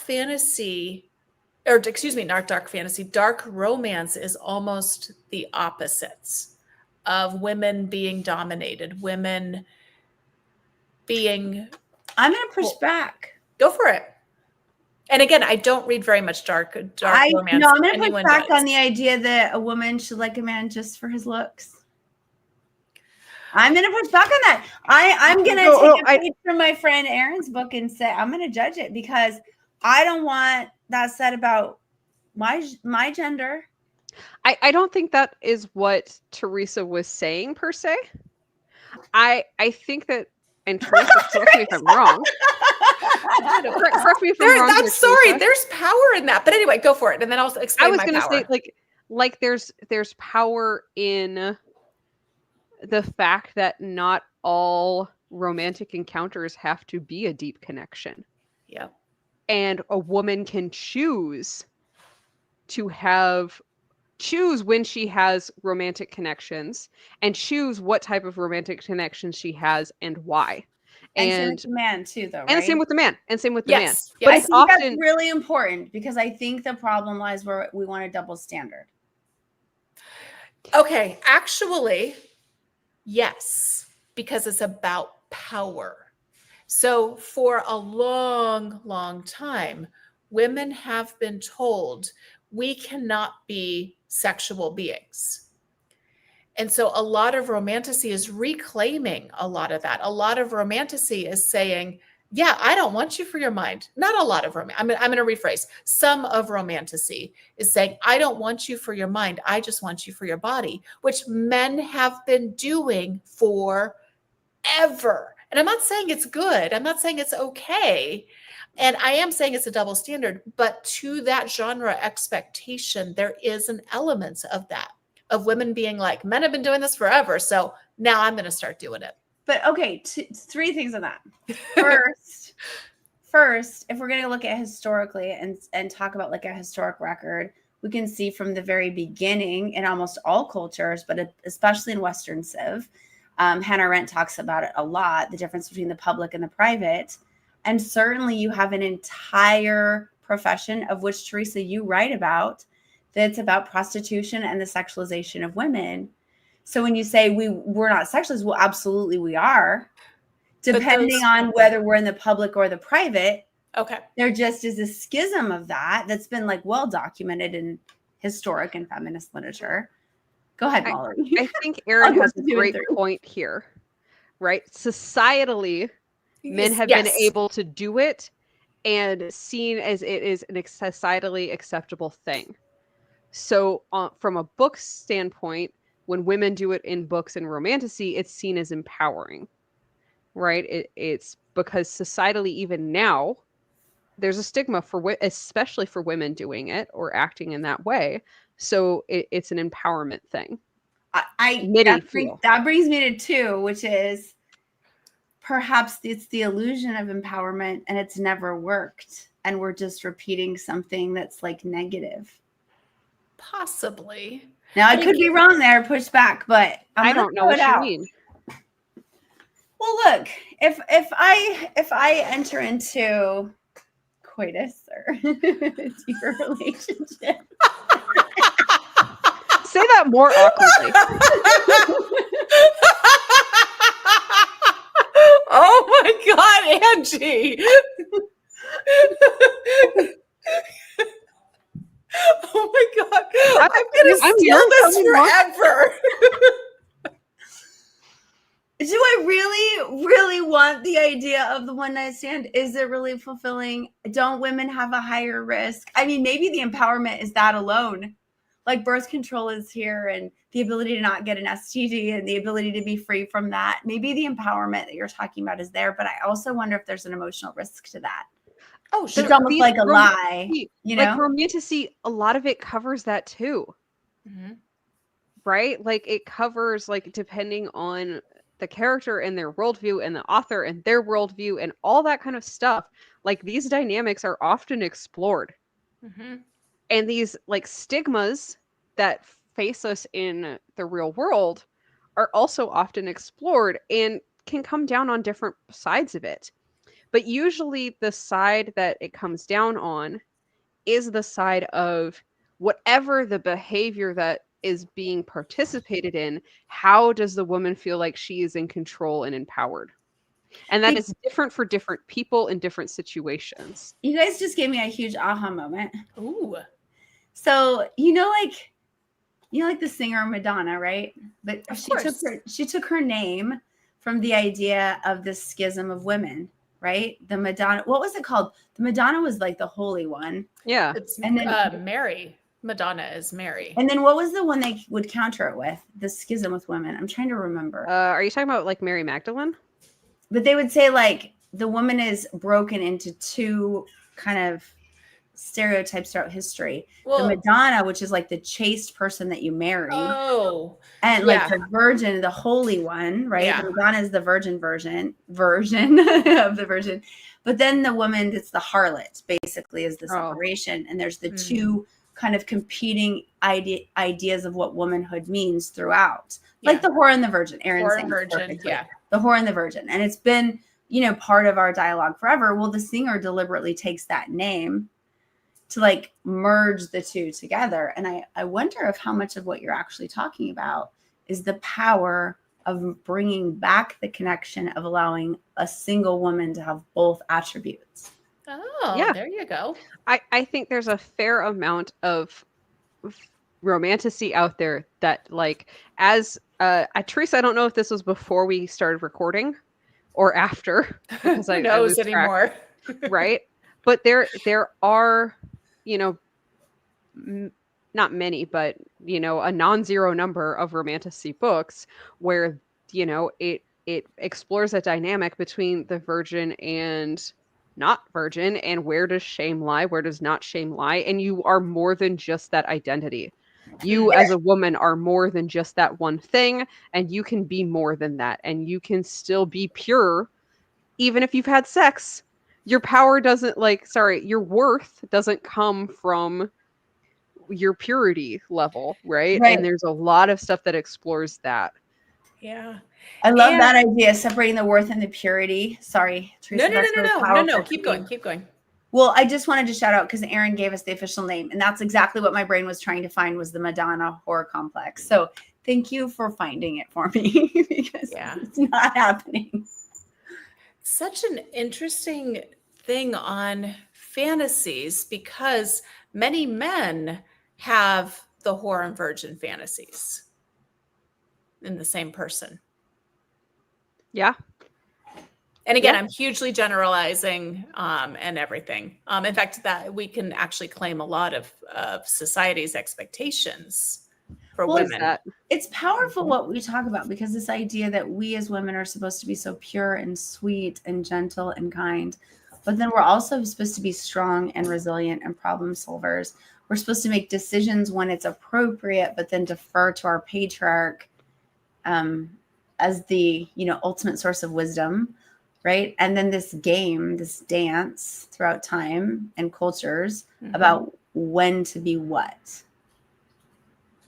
Speaker 1: romance is almost the opposites. of women being dominated, women being.
Speaker 2: I'm going to push back.
Speaker 1: Go for it. And again, I don't read very much dark romance.
Speaker 2: No, I'm going to push back
Speaker 1: does.
Speaker 2: on the idea that a woman should like a man just for his looks. I'm going to push back on that. I'm going to take a page from my friend Erin's book and say, I'm going to judge it because I don't want that said about my gender.
Speaker 3: I don't think that is what Teresa was saying per se. I think that, and Teresa, correct me if I'm wrong. Correct me if I'm wrong.
Speaker 1: I'm sorry. There's power in that, but anyway, go for it, and then I'll explain.
Speaker 3: I was going to say, like there's power in the fact that not all romantic encounters have to be a deep connection.
Speaker 1: Yeah,
Speaker 3: and a woman can choose when she has romantic connections and choose what type of romantic connections she has and why.
Speaker 2: And same with the man too, though, right?
Speaker 3: And same with the man. But
Speaker 1: yes.
Speaker 2: I think that's really important because I think the problem lies where we want a double standard.
Speaker 1: Okay, actually, yes, because it's about power. So for a long, long time, women have been told we cannot be sexual beings. And so a lot of romantasy is reclaiming a lot of that. A lot of romantasy is saying, yeah, I don't want you for your mind. Not a lot of I'm going to rephrase. Some of romantasy is saying, I don't want you for your mind. I just want you for your body, which men have been doing forever. And I'm not saying it's good. I'm not saying it's okay. And I am saying it's a double standard, but to that genre expectation, there is an element of that, of women being like, men have been doing this forever, so now I'm going to start doing it.
Speaker 2: But okay, three things on that. First, if we're going to look at historically and talk about like a historic record, we can see from the very beginning in almost all cultures, but especially in Western Civ, Hannah Arendt talks about it a lot, the difference between the public and the private. And certainly you have an entire profession of which, Teresa, you write about, that's about prostitution and the sexualization of women. So when you say we're not sexualists, well, absolutely we are. Depending on whether we're in the public or the private.
Speaker 1: Okay.
Speaker 2: There just is a schism of that's been like well documented in historic and feminist literature. Go ahead, Molly.
Speaker 3: I think Erin has a great point here, right? Societally, men have been able to do it and seen as it is an societally acceptable thing. So from a book standpoint, when women do it in books and romantasy, it's seen as empowering, right? It's because societally, even now, there's a stigma especially for women doing it or acting in that way. So it's an empowerment thing.
Speaker 2: That brings me to two, which is perhaps it's the illusion of empowerment and it's never worked. And we're just repeating something that's like negative.
Speaker 1: Possibly.
Speaker 2: Now I could be wrong there, push back, but
Speaker 3: I don't know what you mean.
Speaker 2: Well, look, if I enter into coitus or deeper relationship.
Speaker 3: Say that more awkwardly.
Speaker 1: Oh my God, Angie. Oh my God. I'm going to steal this forever.
Speaker 2: Do I really, really want the idea of the one night stand? Is it really fulfilling? Don't women have a higher risk? I mean, maybe the empowerment is that alone. Like birth control is here and the ability to not get an STD and the ability to be free from that. Maybe the empowerment that you're talking about is there, but I also wonder if there's an emotional risk to that.
Speaker 1: Oh, sure.
Speaker 2: It's almost like a lie, you know?
Speaker 3: Like romantasy, a lot of it covers that too.
Speaker 1: Mm-hmm.
Speaker 3: Right? Like it covers, like, depending on the character and their worldview and the author and their worldview and all that kind of stuff. Like these dynamics are often explored.
Speaker 1: Mm-hmm.
Speaker 3: And these like stigmas that face us in the real world are also often explored and can come down on different sides of it. But usually the side that it comes down on is the side of whatever the behavior that is being participated in, how does the woman feel like she is in control and empowered? And that is different for different people in different situations.
Speaker 2: You guys just gave me a huge aha moment.
Speaker 1: Ooh.
Speaker 2: So, like the singer Madonna, right? But she took her name from the idea of the schism of women, right? The Madonna, what was it called? The Madonna was like the holy one.
Speaker 3: Yeah.
Speaker 1: And then Mary. Madonna is Mary.
Speaker 2: And then what was the one they would counter it with? The schism with women. I'm trying to remember.
Speaker 3: Are you talking about like Mary Magdalene?
Speaker 2: But they would say like the woman is broken into two kind of stereotypes throughout history. The Madonna, which is like the chaste person that you marry.
Speaker 1: Oh.
Speaker 2: And like the virgin, the holy one, right?
Speaker 1: Yeah.
Speaker 2: The Madonna is the version of the virgin. But then the woman that's the harlot basically is the separation. And there's the two kind of competing ideas of what womanhood means throughout. Like the whore and the virgin.
Speaker 1: Whore and virgin,
Speaker 2: the whore and the virgin. And it's been, part of our dialogue forever. Well, the singer deliberately takes that name to like merge the two together. And I wonder if how much of what you're actually talking about is the power of bringing back the connection of allowing a single woman to have both attributes.
Speaker 1: Oh, yeah. There you go.
Speaker 3: I think there's a fair amount of romantasy out there that like, as Teresa, I don't know if this was before we started recording or after, because
Speaker 1: Who knows anymore.
Speaker 3: Right. But there are, not many, but, a non-zero number of romantasy books where, it explores a dynamic between the virgin and not virgin, and where does shame lie? Where does not shame lie? And you are more than just that identity. You as a woman are more than just that one thing, and you can be more than that, and you can still be pure even if you've had sex. Your power doesn't your worth doesn't come from your purity level, right? And there's a lot of stuff that explores that.
Speaker 1: Yeah.
Speaker 2: I love that idea, separating the worth and the purity. Sorry, Teresa.
Speaker 1: No. Keep going.
Speaker 2: Well, I just wanted to shout out because Aaron gave us the official name, and that's exactly what my brain was trying to find was the Madonna Horror Complex. So thank you for finding it for me because it's not happening.
Speaker 1: Such an interesting thing on fantasies because many men have the whore and virgin fantasies in the same person.
Speaker 3: Yeah.
Speaker 1: And again, I'm hugely generalizing and everything. In fact, that we can actually claim a lot of society's expectations for women.
Speaker 2: It's powerful what we talk about because this idea that we as women are supposed to be so pure and sweet and gentle and kind, but then we're also supposed to be strong and resilient and problem solvers. We're supposed to make decisions when it's appropriate, but then defer to our patriarch as the ultimate source of wisdom, right? And then this dance throughout time and cultures about when to be what,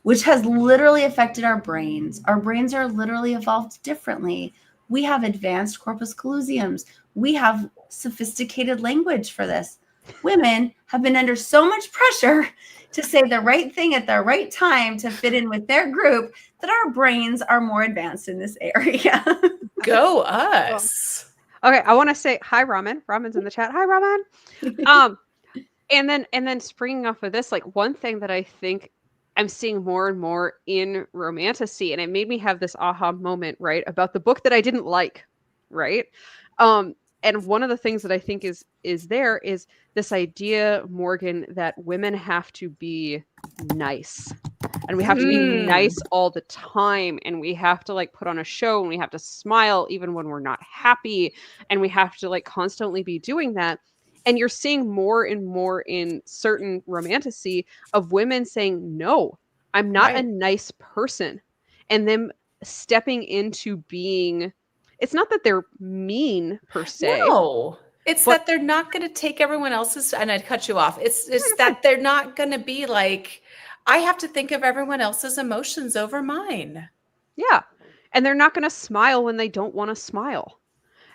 Speaker 2: which has literally affected our brains. Our brains are literally evolved differently. We have advanced corpus callosums. We have sophisticated language for this. Women have been under so much pressure to say the right thing at the right time to fit in with their group that our brains are more advanced in this area.
Speaker 1: Go us.
Speaker 3: Okay, I want to say hi, Ramen. Ramen's in the chat. Hi, Ramen. And then springing off of this, like one thing that I think I'm seeing more and more in romantasy, and it made me have this aha moment, right, about the book that I didn't like, right? And one of the things that I think is there is this idea, Morgan, that women have to be nice. And we have to be nice all the time. And we have to like put on a show and we have to smile even when we're not happy. And we have to like constantly be doing that. And you're seeing more and more in certain romantasy of women saying, no, I'm not a nice person. And them stepping into being, it's not that they're mean per se.
Speaker 1: No, it's that they're not going to take everyone else's, and I'd cut you off. It's that they're not going to be like, I have to think of everyone else's emotions over mine.
Speaker 3: Yeah. And they're not going to smile when they don't want to smile.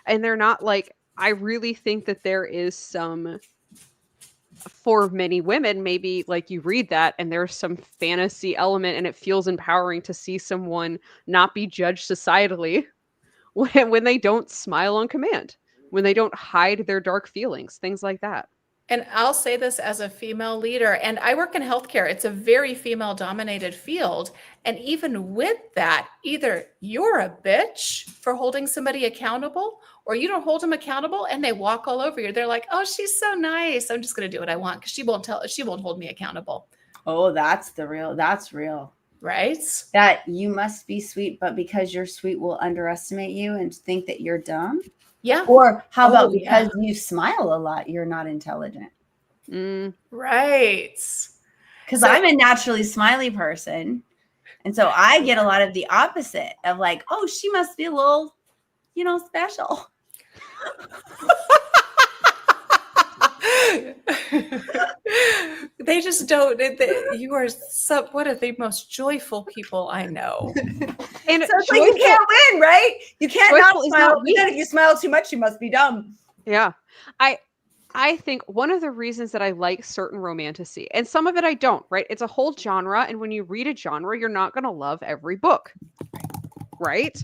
Speaker 3: And they're not like, I really think that there is some for many women, maybe like you read that and there's some fantasy element and it feels empowering to see someone not be judged societally when they don't smile on command, when they don't hide their dark feelings, things like that.
Speaker 1: And I'll say this as a female leader, and I work in healthcare. It's a very female dominated field. And even with that, either you're a bitch for holding somebody accountable, or you don't hold them accountable and they walk all over you. They're like, oh, she's so nice. I'm just going to do what I want because she won't hold me accountable.
Speaker 2: Oh, that's real.
Speaker 1: Right?
Speaker 2: That you must be sweet, but because you're sweet will underestimate you and think that you're dumb.
Speaker 1: Yeah.
Speaker 2: Or how about because you smile a lot, you're not intelligent?
Speaker 1: Right.
Speaker 2: Because I'm a naturally smiley person. And so I get a lot of the opposite of like, oh, she must be a little, special.
Speaker 1: They just don't. You are one of the most joyful people I know.
Speaker 2: And so it's like you can't win, right? You can't not smile. But then if you smile too much, you must be dumb.
Speaker 3: Yeah. I think one of the reasons that I like certain romantasy, and some of it I don't, right? It's a whole genre. And when you read a genre, you're not going to love every book, right?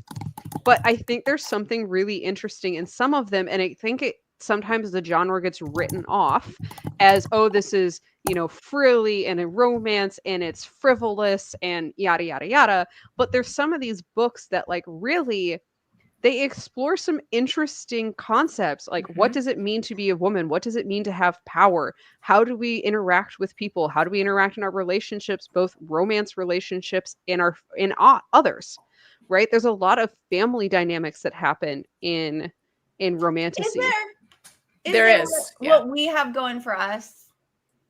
Speaker 3: But I think there's something really interesting in some of them. And I think sometimes the genre gets written off as, oh, this is, frilly and a romance and it's frivolous and yada, yada, yada. But there's some of these books that like really, they explore some interesting concepts. Like, what does it mean to be a woman? What does it mean to have power? How do we interact with people? How do we interact in our relationships, both romance relationships and in others, right? There's a lot of family dynamics that happen in romantasy.
Speaker 1: There is.
Speaker 2: What we have going for us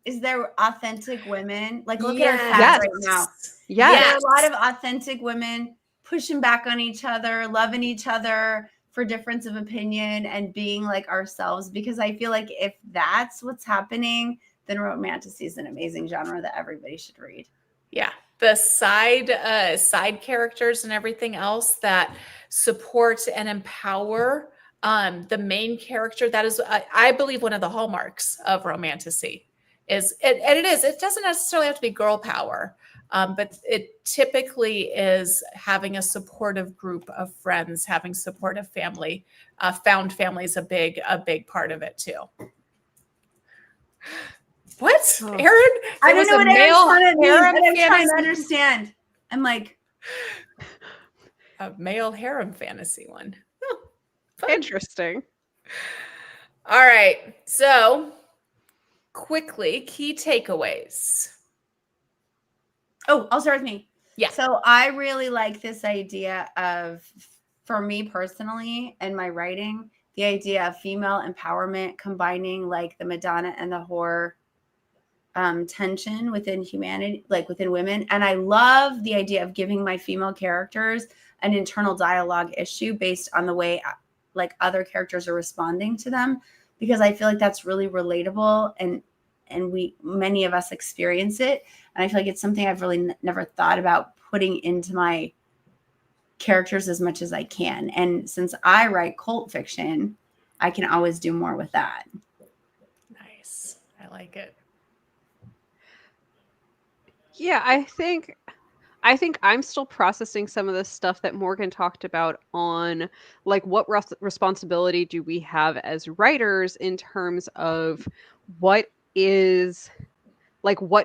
Speaker 2: is there authentic women. Like, look at our cast right now.
Speaker 3: Yeah,
Speaker 2: there are a lot of authentic women pushing back on each other, loving each other for difference of opinion and being like ourselves. Because I feel like if that's what's happening, then romantasy is an amazing genre that everybody should read.
Speaker 1: Yeah. The side characters and everything else that support and empower the main character. That is, I believe, one of the hallmarks of romantasy it doesn't necessarily have to be girl power. But it typically is having a supportive group of friends, having supportive family. Found family is a big part of it too. What, Aaron?
Speaker 2: I don't know what Aaron's trying to mean, but I'm trying to understand. I'm like,
Speaker 1: a male harem fantasy one.
Speaker 3: Interesting.
Speaker 1: All right. So quickly, key takeaways.
Speaker 2: Oh, I'll start with me.
Speaker 1: Yeah.
Speaker 2: So I really like this idea of, for me personally and my writing, the idea of female empowerment combining like the Madonna and the horror tension within humanity, like within women. And I love the idea of giving my female characters an internal dialogue issue based on the way like other characters are responding to them, because I feel like that's really relatable and many of us experience it. And I feel like it's something I've really never thought about putting into my characters as much as I can. And since I write cult fiction, I can always do more with that.
Speaker 1: Nice. I like it.
Speaker 3: Yeah, I think I'm still processing some of the stuff that Morgan talked about on like what responsibility do we have as writers in terms of what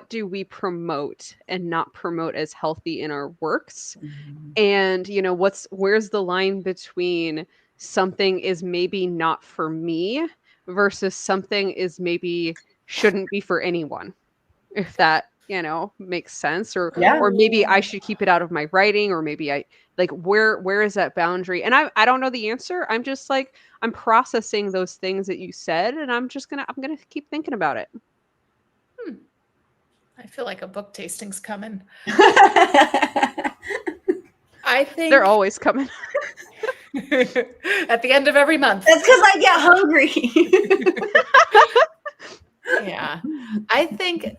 Speaker 3: do we promote and not promote as healthy in our works? Mm-hmm. And where's the line between something is maybe not for me versus something is maybe shouldn't be for anyone, if that makes sense, or maybe I should keep it out of my writing, or maybe I like where is that boundary? And I don't know the answer. I'm just like, I'm processing those things that you said, and I'm gonna keep thinking about it.
Speaker 1: I feel like a book tasting's coming. I think
Speaker 3: they're always coming.
Speaker 1: At the end of every month.
Speaker 2: That's because I get hungry.
Speaker 1: Yeah. I think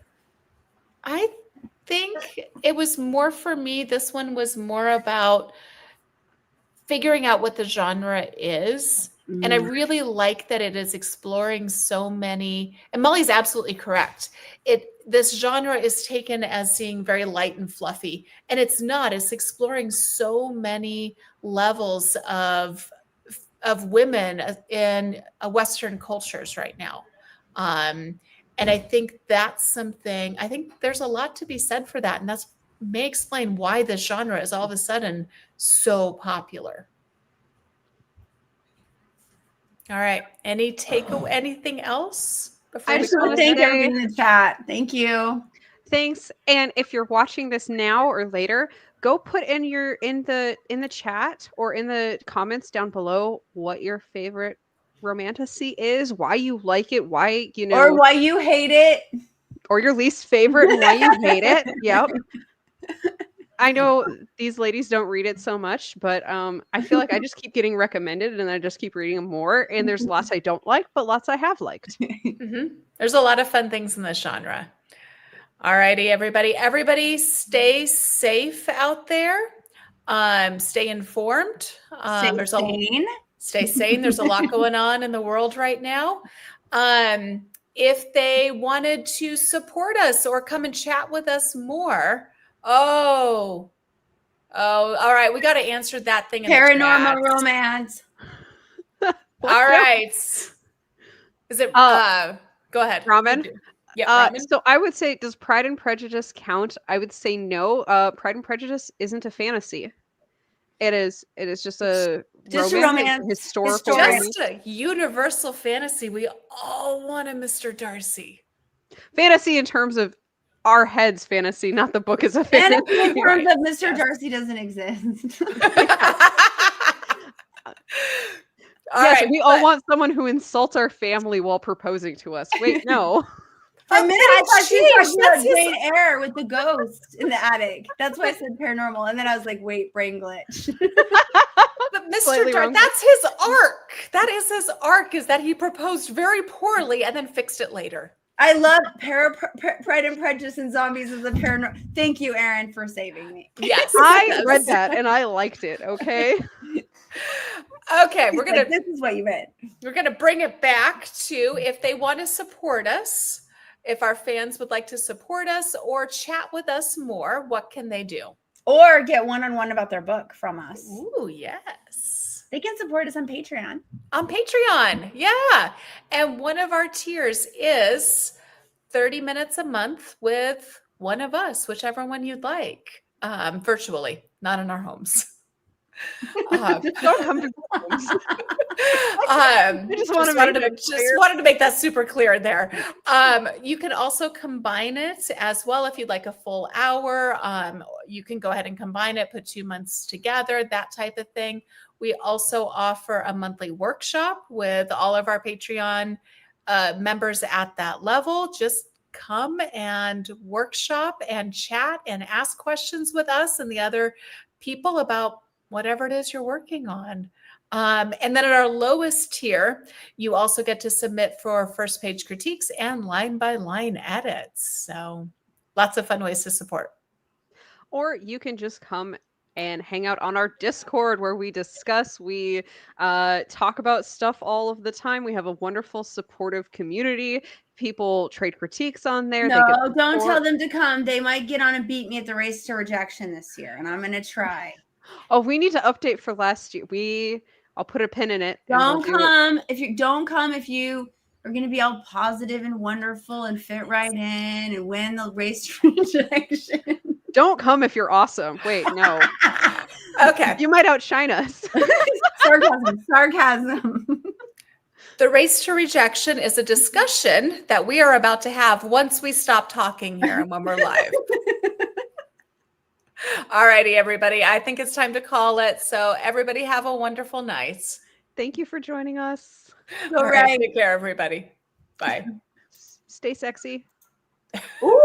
Speaker 1: it was more for me. This one was more about figuring out what the genre is And I really like that it is exploring so many, and Molly's absolutely correct. This genre is taken as being very light and fluffy, and it's not. It's exploring so many levels of women in Western cultures right now. And I think that's something, I think there's a lot to be said for that. And that's may explain why this genre is all of a sudden so popular. All right. Anything else?
Speaker 2: I just want to thank everybody in the chat. Thank you.
Speaker 3: Thanks. And if you're watching this now or later, go put in the chat or in the comments down below what your favorite romantasy is, why you like it, why,
Speaker 2: or why you hate it,
Speaker 3: or your least favorite and why you hate it. Yep. I know these ladies don't read it so much, but I feel like I just keep getting recommended and I just keep reading them more. And there's lots I don't like, but lots I have liked.
Speaker 1: There's a lot of fun things in this genre. All righty, everybody. Everybody stay safe out there. Stay informed. Stay sane. There's a lot going on in the world right now. If they wanted to support us or come and chat with us more, all right. We got to answer that thing in
Speaker 2: paranormal romance.
Speaker 1: All right. Is it go ahead.
Speaker 3: Ramen?
Speaker 1: Yeah.
Speaker 3: So I would say, does Pride and Prejudice count? I would say no. Pride and Prejudice isn't a fantasy. It is just a romance. Historical
Speaker 1: just a universal fantasy. We all want a Mr. Darcy.
Speaker 3: Fantasy in terms of our heads fantasy, not the book as a fantasy.
Speaker 2: And in terms of Mr. Darcy doesn't exist.
Speaker 3: Yes, we all want someone who insults our family while proposing to us. Wait, no.
Speaker 2: For a minute, I thought she was talking about Jane Eyre with the ghost in the attic. That's why I said paranormal. And then I was like, wait, brain glitch.
Speaker 1: But Mr. Darcy, that's his arc. That is his arc, is that he proposed very poorly and then fixed it later.
Speaker 2: I love Pride and Prejudice and Zombies as a paranormal. Thank you, Erin, for saving me.
Speaker 1: Yes.
Speaker 3: I read that and I liked it, okay?
Speaker 1: Okay,
Speaker 2: this is what you meant.
Speaker 1: We're gonna bring it back to if they want to support us, if our fans would like to support us or chat with us more, what can they do?
Speaker 2: Or get one-on-one about their book from us.
Speaker 1: Ooh, yes.
Speaker 2: They can support us on Patreon.
Speaker 1: On Patreon, yeah. And one of our tiers is 30 minutes a month with one of us, whichever one you'd like, virtually, not in our homes.
Speaker 3: Don't come to homes.
Speaker 1: I just wanted to make that super clear there. You can also combine it as well if you'd like a full hour. You can go ahead and combine it, put 2 months together, that type of thing. We also offer a monthly workshop with all of our Patreon members at that level. Just come and workshop and chat and ask questions with us and the other people about whatever it is you're working on. And then at our lowest tier, you also get to submit for first page critiques and line by line edits. So lots of fun ways to support.
Speaker 3: Or you can just come and hang out on our Discord where we discuss, we talk about stuff all of the time. We have a wonderful supportive community. People trade critiques on there.
Speaker 2: No, don't tell them to come. They might get on and beat me at the race to rejection this year, and I'm going to try.
Speaker 3: Oh, we need to update for last year. I'll put a pin in it.
Speaker 2: Don't come if you are going to be all positive and wonderful and fit right in and win the race to rejection.
Speaker 3: Don't come if you're awesome. Wait, no.
Speaker 1: Okay.
Speaker 3: You might outshine us.
Speaker 2: Sarcasm.
Speaker 1: The race to rejection is a discussion that we are about to have once we stop talking here and when we're live. All righty, everybody. I think it's time to call it. So everybody have a wonderful night.
Speaker 3: Thank you for joining us.
Speaker 1: All right. Take care, everybody. Bye.
Speaker 3: Stay sexy.
Speaker 2: Ooh.